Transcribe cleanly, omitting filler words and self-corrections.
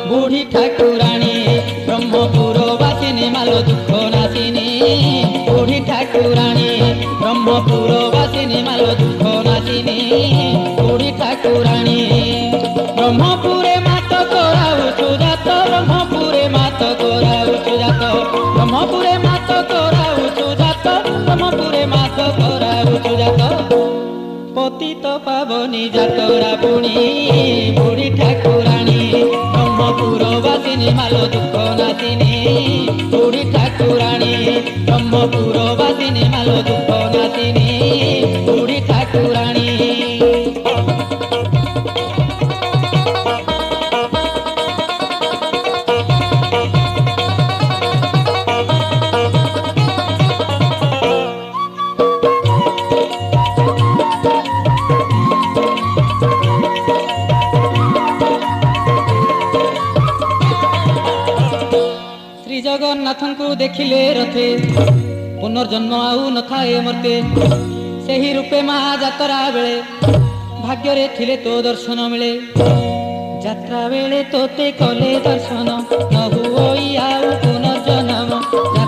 बुढ़ी ठाकुराणी ब्रह्मपुर वासिनी मालो दुख नासिनी बुढ़ी ठाकुराणी ब्रह्मपुर वासिनी मालो दुख नासिनी बुढ़ी ठाकुराणी ब्रह्मपुरे मात कराउछु जात ब्रह्मपुरे मात कराउछु जात ब्रह्मपुरे मात कराउछु जात ब्रह्मपुरे मात कराउछु जात पतित पावनी जातरा पुणी बुढ़ी ठाकुराणी ब्रह्मपुर वासिनी मालो दुख नासिनी बुढ़ी ठाकुराणी ब्रह्मपुर वासिनी मालो दुख नासिनी बुढ़ी ठाकुराणी जगन्नाथन को देखिले रथे पुनर्जन्म आउ न थाए मर्ते सेही रूपे महा जातरा बेले भाग्य रे थिले तो दर्शन मिले जात्रा बेले तोते कले दर्शन न हुई आउ पुनर्जन्म